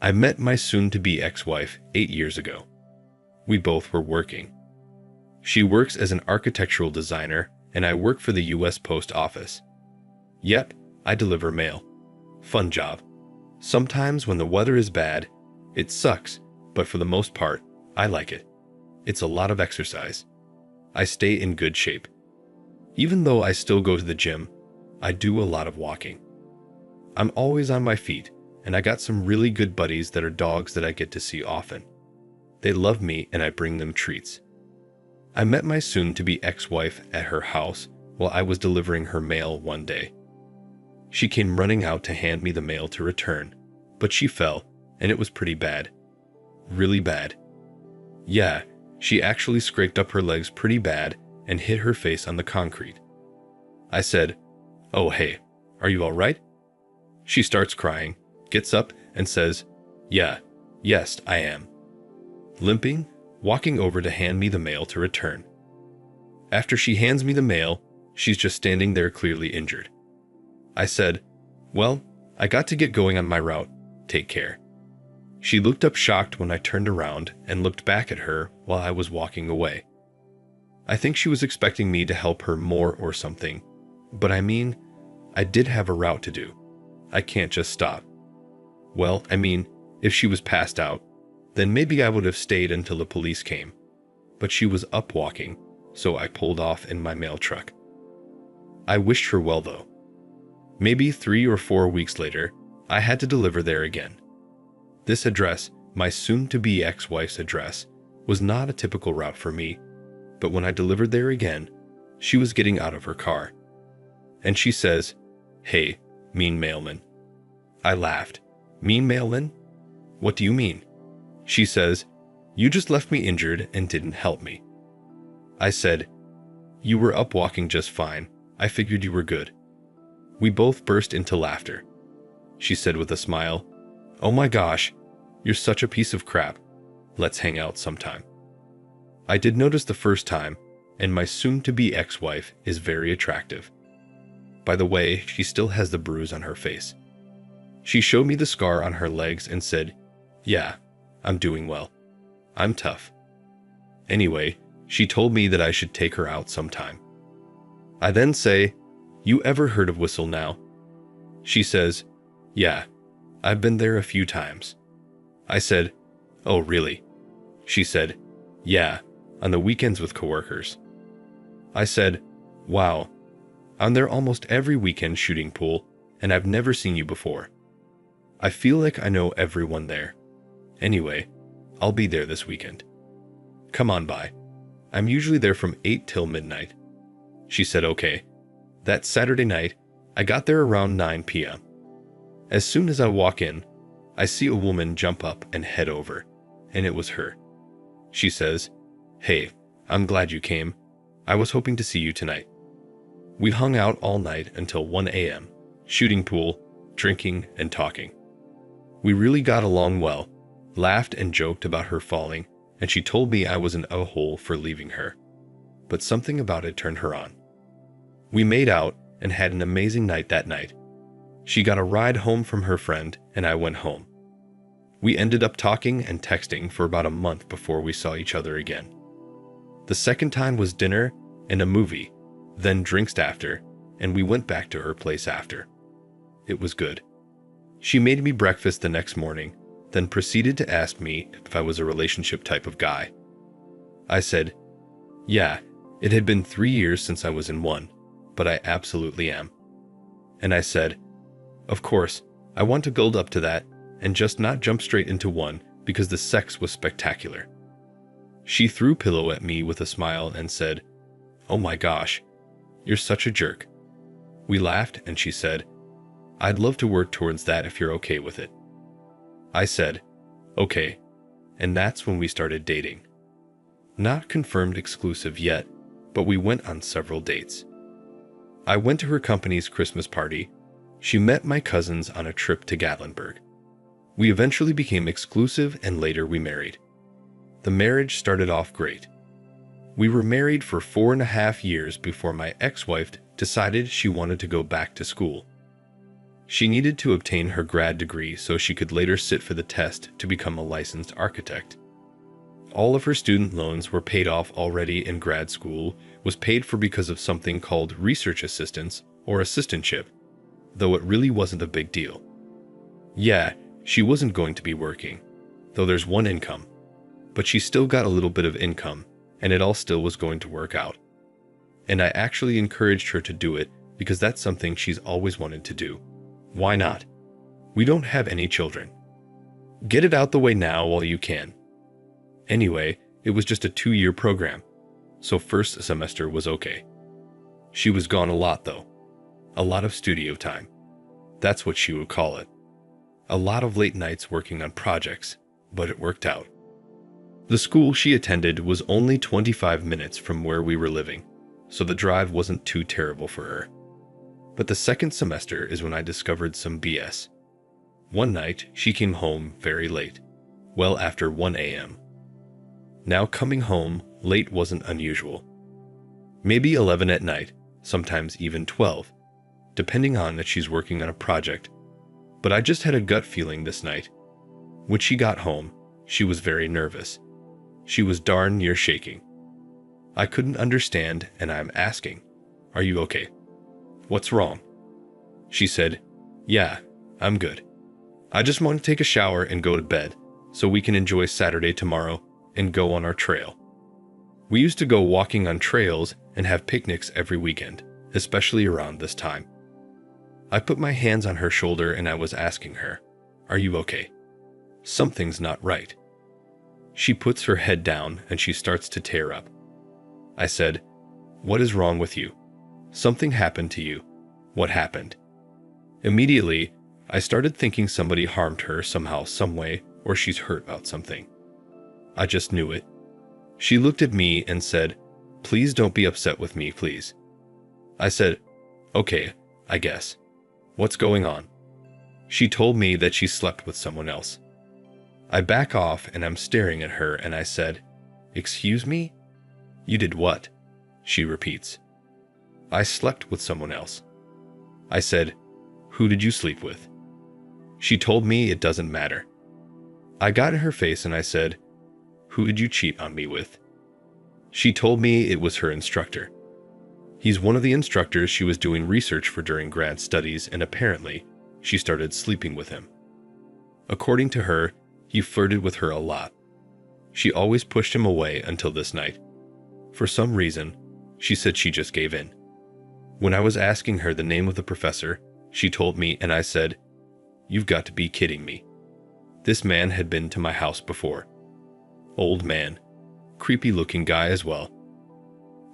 I met my soon-to-be ex-wife 8 years ago. We both were working. She works as an architectural designer, and I work for the US Post Office. Yep, I deliver mail. Fun job. Sometimes when the weather is bad, it sucks, but for the most part, I like it. It's a lot of exercise. I stay in good shape. Even though I still go to the gym, I do a lot of walking. I'm always on my feet, and I got some really good buddies that are dogs that I get to see often. They love me and I bring them treats. I met my soon-to-be ex-wife at her house while I was delivering her mail one day. She came running out to hand me the mail to return, but she fell, and it was pretty bad. Really bad. Yeah, she actually scraped up her legs pretty bad and hit her face on the concrete. I said, "Oh hey, are you all right?" She starts crying, gets up, and says, Yes, I am." Limping, walking over to hand me the mail to return. After she hands me the mail, she's just standing there clearly injured. I said, "Well, I got to get going on my route. Take care." She looked up shocked when I turned around and looked back at her while I was walking away. I think she was expecting me to help her more or something, but I mean, I did have a route to do. I can't just stop. Well, I mean, if she was passed out, then maybe I would have stayed until the police came. But she was up walking, so I pulled off in my mail truck. I wished her well though. Maybe 3 or 4 weeks later, I had to deliver there again. This address, my soon-to-be ex-wife's address, was not a typical route for me, but when I delivered there again, she was getting out of her car. And she says, "Hey, mean mailman." I laughed. "Mean mailman? What do you mean?" She says, "You just left me injured and didn't help me." I said, "You were up walking just fine. I figured you were good." We both burst into laughter. She said with a smile, "Oh my gosh, you're such a piece of crap. Let's hang out sometime." I did notice the first time, and my soon-to-be ex-wife is very attractive. By the way, she still has the bruise on her face. She showed me the scar on her legs and said, "Yeah, I'm doing well. I'm tough." Anyway, she told me that I should take her out sometime. I then say, "You ever heard of Whistle Now?" She says, "Yeah, I've been there a few times." I said, "Oh, really?" She said, "Yeah, on the weekends with coworkers." I said, "Wow, I'm there almost every weekend shooting pool, and I've never seen you before. I feel like I know everyone there. Anyway, I'll be there this weekend. Come on by. I'm usually there from 8 till midnight." She said, "Okay." That Saturday night, I got there around 9 p.m. As soon as I walk in, I see a woman jump up and head over, and it was her. She says, "Hey, I'm glad you came. I was hoping to see you tonight." We hung out all night until 1 a.m., shooting pool, drinking, and talking. We really got along well, laughed and joked about her falling, and she told me I was an a-hole for leaving her. But something about it turned her on. We made out and had an amazing night that night. She got a ride home from her friend, and I went home. We ended up talking and texting for about a month before we saw each other again. The second time was dinner and a movie, then drinks after, and we went back to her place after. It was good. She made me breakfast the next morning, then proceeded to ask me if I was a relationship type of guy. I said, "Yeah, it had been 3 years since I was in one, but I absolutely am." And I said, "Of course, I want to build up to that and just not jump straight into one because the sex was spectacular." She threw pillow at me with a smile and said, "Oh my gosh, you're such a jerk." We laughed and she said, "I'd love to work towards that if you're okay with it." I said, "Okay," and that's when we started dating. Not confirmed exclusive yet, but we went on several dates. I went to her company's Christmas party. She met my cousins on a trip to Gatlinburg. We eventually became exclusive and later we married. The marriage started off great. We were married for 4.5 years before my ex-wife decided she wanted to go back to school. She needed to obtain her grad degree so she could later sit for the test to become a licensed architect. All of her student loans were paid off already, and grad school was paid for because of something called research assistance or assistantship, though it really wasn't a big deal. Yeah, she wasn't going to be working, though there's one income, but she still got a little bit of income, and it all still was going to work out. And I actually encouraged her to do it because that's something she's always wanted to do. Why not? We don't have any children. Get it out the way now while you can. Anyway, it was just a 2-year program, so first semester was okay. She was gone a lot though. A lot of studio time. That's what she would call it. A lot of late nights working on projects, but it worked out. The school she attended was only 25 minutes from where we were living, so the drive wasn't too terrible for her. But the second semester is when I discovered some BS. One night, she came home very late, well after 1 a.m. Now coming home late wasn't unusual. Maybe 11 at night, sometimes even 12, depending on that she's working on a project. But I just had a gut feeling this night. When she got home, she was very nervous. She was darn near shaking. I couldn't understand, and I'm asking, "Are you okay? What's wrong?" She said, "Yeah, I'm good. I just want to take a shower and go to bed so we can enjoy Saturday tomorrow and go on our trail." We used to go walking on trails and have picnics every weekend, especially around this time. I put my hands on her shoulder and I was asking her, "Are you okay? Something's not right." She puts her head down and she starts to tear up. I said, "What is wrong with you? Something happened to you. What happened?" Immediately, I started thinking somebody harmed her somehow, some way, or she's hurt about something. I just knew it. She looked at me and said, "Please don't be upset with me, please." I said, "Okay, I guess. What's going on?" She told me that she slept with someone else. I back off and I'm staring at her and I said, "Excuse me? You did what?" She repeats. "I slept with someone else." I said, "Who did you sleep with?" She told me it doesn't matter. I got in her face and I said, "Who did you cheat on me with?" She told me it was her instructor. He's one of the instructors she was doing research for during grad studies, and apparently, she started sleeping with him. According to her, he flirted with her a lot. She always pushed him away until this night. For some reason, she said she just gave in. When I was asking her the name of the professor, she told me and I said, "You've got to be kidding me." This man had been to my house before. Old man. Creepy looking guy as well.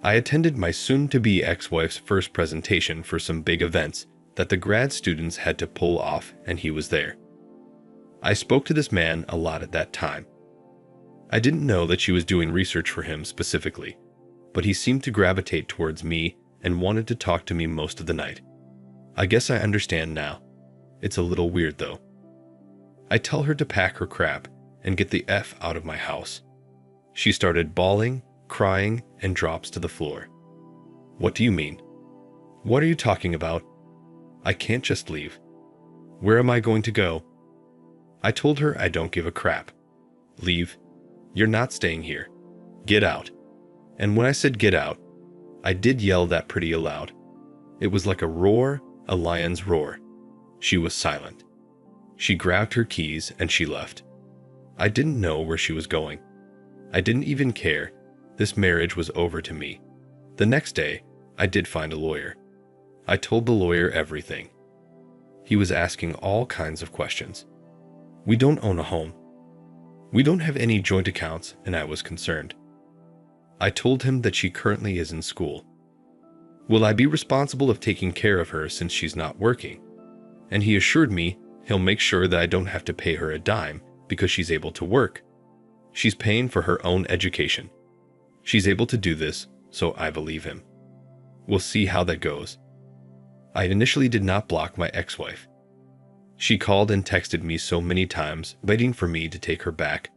I attended my soon-to-be ex-wife's first presentation for some big events that the grad students had to pull off, and he was there. I spoke to this man a lot at that time. I didn't know that she was doing research for him specifically, but he seemed to gravitate towards me and wanted to talk to me most of the night. I guess I understand now. It's a little weird though. I tell her to pack her crap and get the F out of my house. She started bawling, crying, and drops to the floor. "What do you mean? What are you talking about? I can't just leave. Where am I going to go?" I told her I don't give a crap. "Leave. You're not staying here. Get out." And when I said get out, I did yell that pretty aloud. It was like a roar, a lion's roar. She was silent. She grabbed her keys and she left. I didn't know where she was going. I didn't even care. This marriage was over to me. The next day, I did find a lawyer. I told the lawyer everything. He was asking all kinds of questions. We don't own a home. We don't have any joint accounts, and I was concerned. I told him that she currently is in school. Will I be responsible of taking care of her since she's not working? And he assured me he'll make sure that I don't have to pay her a dime because she's able to work. She's paying for her own education. She's able to do this, so I believe him. We'll see how that goes. I initially did not block my ex-wife. She called and texted me so many times, begging for me to take her back,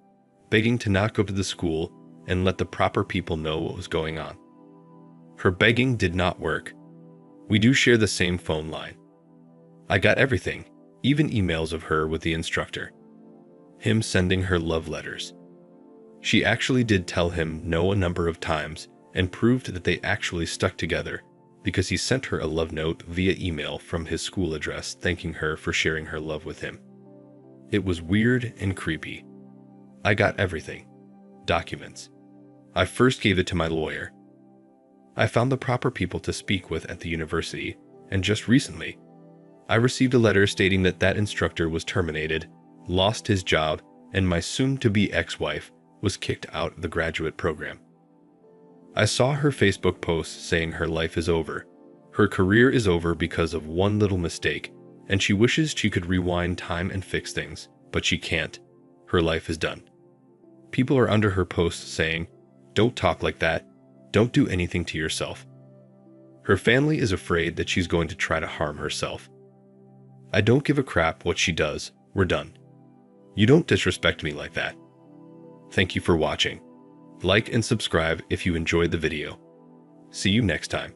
begging to not go to the school and let the proper people know what was going on. Her begging did not work. We do share the same phone line. I got everything, even emails of her with the instructor. Him sending her love letters. She actually did tell him no a number of times and proved that they actually stuck together because he sent her a love note via email from his school address thanking her for sharing her love with him. It was weird and creepy. I got everything. Documents. I first gave it to my lawyer. I found the proper people to speak with at the university, and just recently, I received a letter stating that that instructor was terminated, lost his job, and my soon-to-be ex-wife was kicked out of the graduate program. I saw her Facebook post saying her life is over. Her career is over because of one little mistake, and she wishes she could rewind time and fix things, but she can't. Her life is done. People are under her posts saying, "Don't talk like that. Don't do anything to yourself." Her family is afraid that she's going to try to harm herself. I don't give a crap what she does. We're done. You don't disrespect me like that. Thank you for watching. Like and subscribe if you enjoyed the video. See you next time.